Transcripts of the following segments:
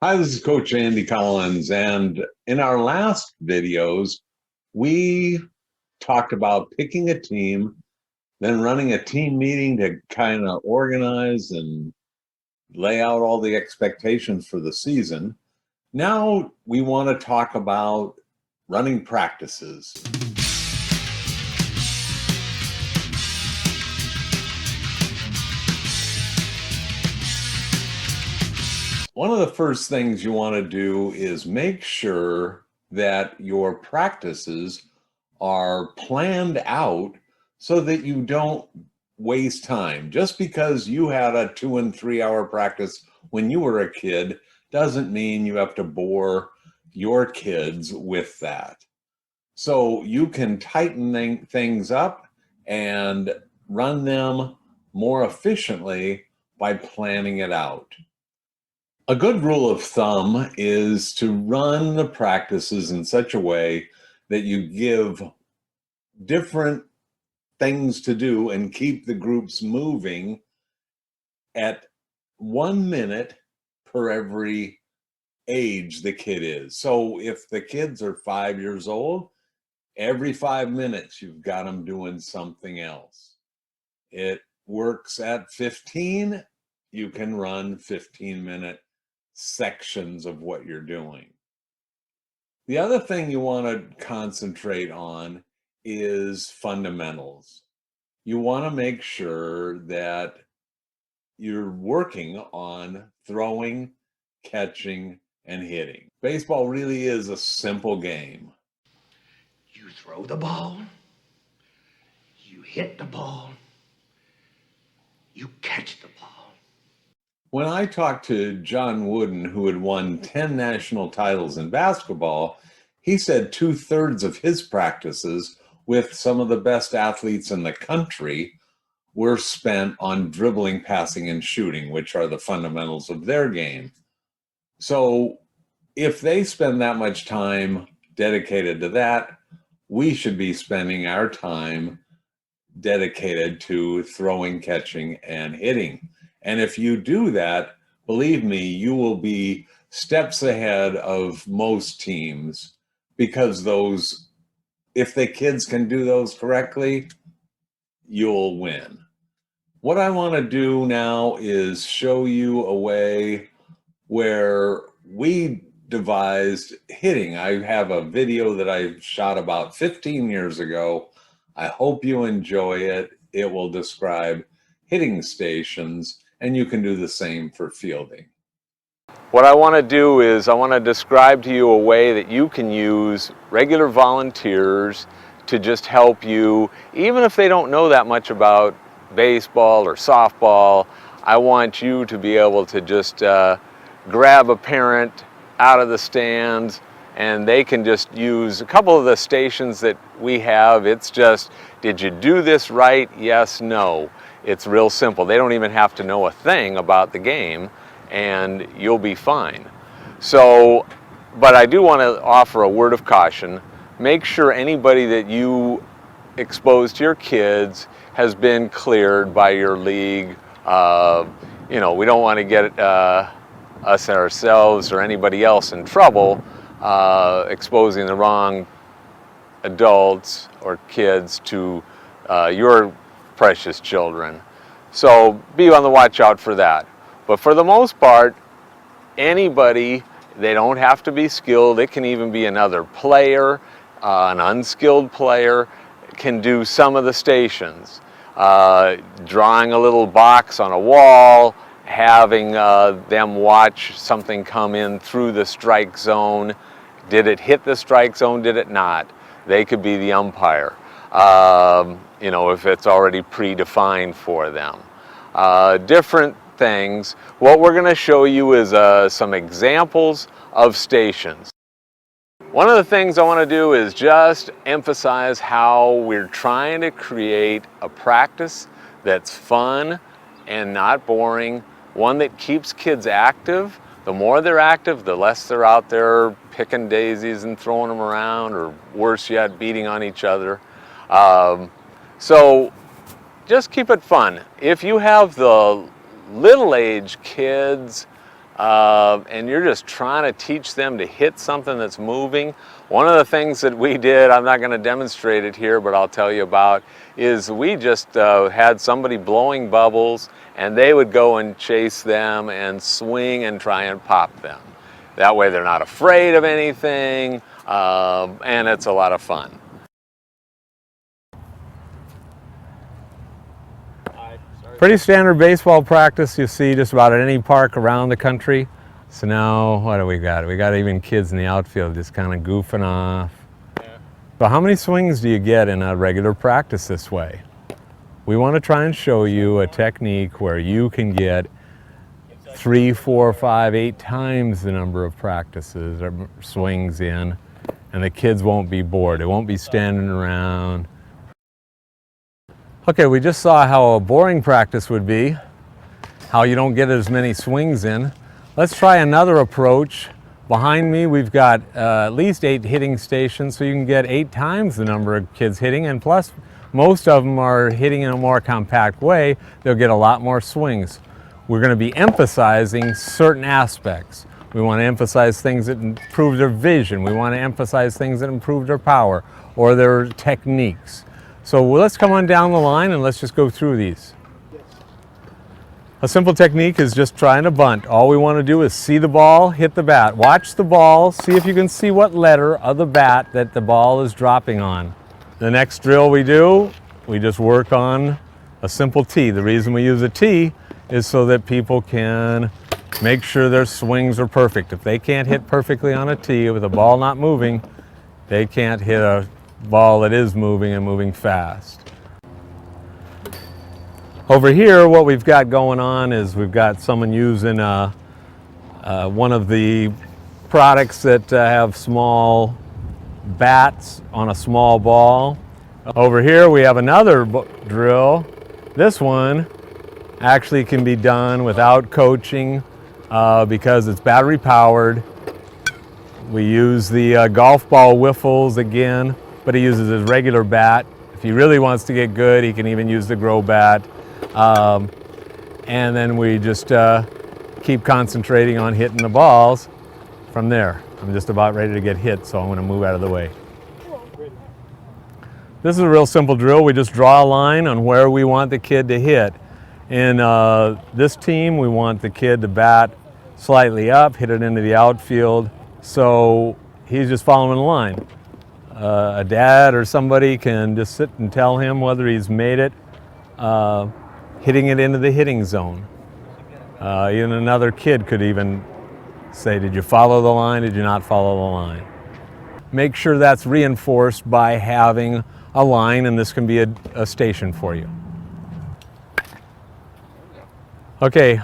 Hi, this is Coach Andy Collins, and in our last videos, we talked about picking a team, then running a team meeting to kind of organize and lay out all the expectations for the season. Now we want to talk about running practices. One of the first things you want to do is make sure that your practices are planned out so that you don't waste time. Just because you had a 2 and 3 hour practice when you were a kid doesn't mean you have to bore your kids with that. So you can tighten things up and run them more efficiently by planning it out. A good rule of thumb is to run the practices in such a way that you give different things to do and keep the groups moving at 1 minute per every age the kid is. So if the kids are 5 years old, every 5 minutes you've got them doing something else. It works at 15, you can run 15-minute sections of what you're doing. The other thing you want to concentrate on is fundamentals. You want to make sure that you're working on throwing, catching, and hitting. Baseball really is a simple game. You throw the ball, you hit the ball, you catch the ball. When I talked to John Wooden, who had won 10 national titles in basketball, he said 2/3 of his practices with some of the best athletes in the country were spent on dribbling, passing, and shooting, which are the fundamentals of their game. So if they spend that much time dedicated to that, we should be spending our time dedicated to throwing, catching, and hitting. And if you do that, believe me, you will be steps ahead of most teams, because those, if the kids can do those correctly, you'll win. What I want to do now is show you a way where we devised hitting. I have a video that I shot about 15 years ago. I hope you enjoy it. It will describe hitting stations, and you can do the same for fielding. What I want to do is I want to describe to you a way that you can use regular volunteers to just help you, even if they don't know that much about baseball or softball. I want you to be able to just grab a parent out of the stands, and they can just use a couple of the stations that we have. It's just, did you do this right? Yes, no. It's real simple. They don't even have to know a thing about the game, and you'll be fine. So, but I do want to offer a word of caution. Make sure anybody that you expose to your kids has been cleared by your league. We don't want to get us ourselves or anybody else in trouble exposing the wrong adults or kids to your precious children. So be on the watch out for that. But for the most part, anybody, they don't have to be skilled. It can even be another player, an unskilled player can do some of the stations. Drawing a little box on a wall, having them watch something come in through the strike zone. Did it hit the strike zone? Did it not? They could be the umpire, if it's already predefined for them. Different things. What we're going to show you is some examples of stations. One of the things I want to do is just emphasize how we're trying to create a practice that's fun and not boring, one that keeps kids active. The more they're active, the less they're out there picking daisies and throwing them around, or worse yet, beating on each other. So just keep it fun. If you have the little age kids, and you're just trying to teach them to hit something that's moving. One of the things that we did, I'm not going to demonstrate it here, but I'll tell you about, is we just had somebody blowing bubbles, and they would go and chase them and swing and try and pop them. That way they're not afraid of anything, and it's a lot of fun. Pretty standard baseball practice you see just about at any park around the country. So now, what do we got? We got even kids in the outfield just kind of goofing off. Yeah. So how many swings do you get in a regular practice this way? We want to try and show you a technique where you can get 3, 4, 5, 8 times the number of practices or swings in, and the kids won't be bored. They won't be standing around. Okay, we just saw how a boring practice would be, how you don't get as many swings in. Let's try another approach. Behind me, we've got at least 8 hitting stations, so you can get 8 times the number of kids hitting, and plus, most of them are hitting in a more compact way. They'll get a lot more swings. We're going to be emphasizing certain aspects. We want to emphasize things that improve their vision. We want to emphasize things that improve their power or their techniques. So let's come on down the line and let's just go through these. A simple technique is just trying to bunt. All we want to do is see the ball, hit the bat. Watch the ball, see if you can see what letter of the bat that the ball is dropping on. The next drill we do, we just work on a simple tee. The reason we use a tee is so that people can make sure their swings are perfect. If they can't hit perfectly on a tee with a ball not moving, they can't hit a ball that is moving and moving fast. Over here, what we've got going on is we've got someone using one of the products that have small bats on a small ball. Over here we have another drill. This one actually can be done without coaching because it's battery powered. We use the golf ball wiffles again, but he uses his regular bat. If he really wants to get good, he can even use the GroBat. And then we just keep concentrating on hitting the balls from there. I'm just about ready to get hit, so I'm going to move out of the way. This is a real simple drill. We just draw a line on where we want the kid to hit. In this team, we want the kid to bat slightly up, hit it into the outfield. So he's just following the line. A dad or somebody can just sit and tell him whether he's made it, hitting it into the hitting zone. Even another kid could even say, did you follow the line? Did you not follow the line? Make sure that's reinforced by having a line, and this can be a station for you. Okay,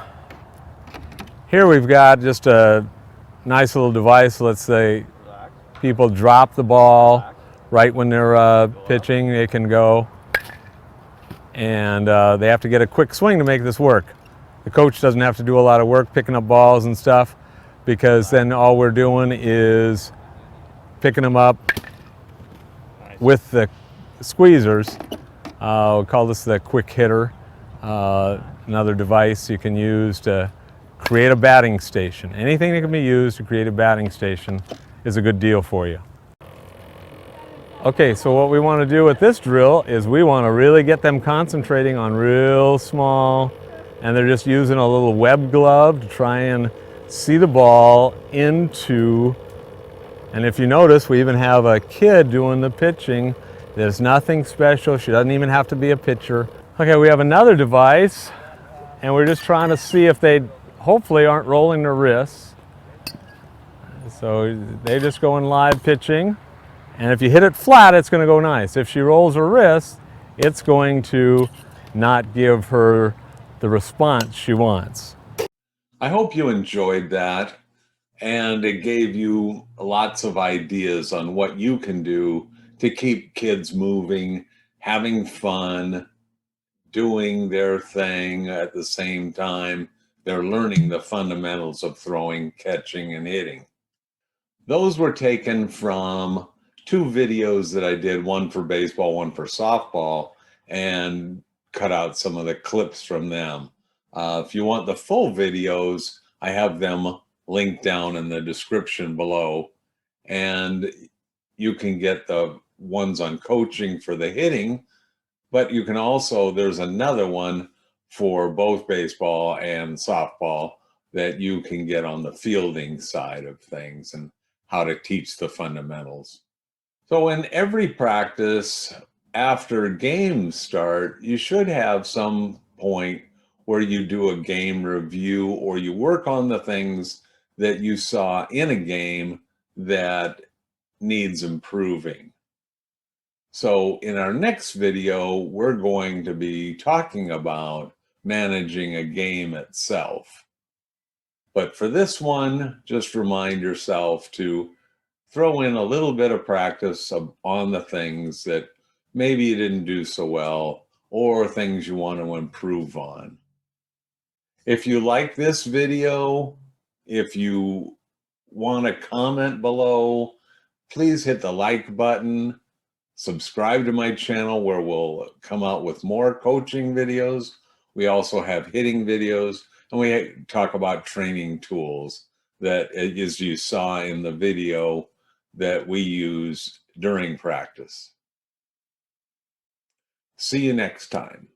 here we've got just a nice little device. Let's say people drop the ball right when they're pitching. They can go, and they have to get a quick swing to make this work. The coach doesn't have to do a lot of work picking up balls and stuff, because then all we're doing is picking them up with the squeezers. We'll call this the quick hitter. Another device you can use to create a batting station. Anything that can be used to create a batting station is a good deal for you. Okay, so what we want to do with this drill is we want to really get them concentrating on real small, and they're just using a little WebGlove to try and see the ball into, and if you notice, we even have a kid doing the pitching. There's nothing special. She doesn't even have to be a pitcher. Okay, we have another device, and we're just trying to see if they hopefully aren't rolling their wrists. So they just go in live pitching, and if you hit it flat, it's going to go nice. If she rolls her wrist, it's going to not give her the response she wants. I hope you enjoyed that, and it gave you lots of ideas on what you can do to keep kids moving, having fun, doing their thing at the same time they're learning the fundamentals of throwing, catching, and hitting. Those were taken from 2 videos that I did, one for baseball, one for softball, and cut out some of the clips from them. If you want the full videos, I have them linked down in the description below. And you can get the ones on coaching for the hitting, but you can also, there's another one for both baseball and softball that you can get on the fielding side of things and how to teach the fundamentals. So in every practice after games start, you should have some point where you do a game review or you work on the things that you saw in a game that needs improving. So in our next video, we're going to be talking about managing a game itself. But for this one, just remind yourself to throw in a little bit of practice on the things that maybe you didn't do so well or things you want to improve on. If you like this video, if you want to comment below, please hit the like button. Subscribe to my channel where we'll come out with more coaching videos. We also have hitting videos, and we talk about training tools that, as you saw in the video, that we use during practice. See you next time.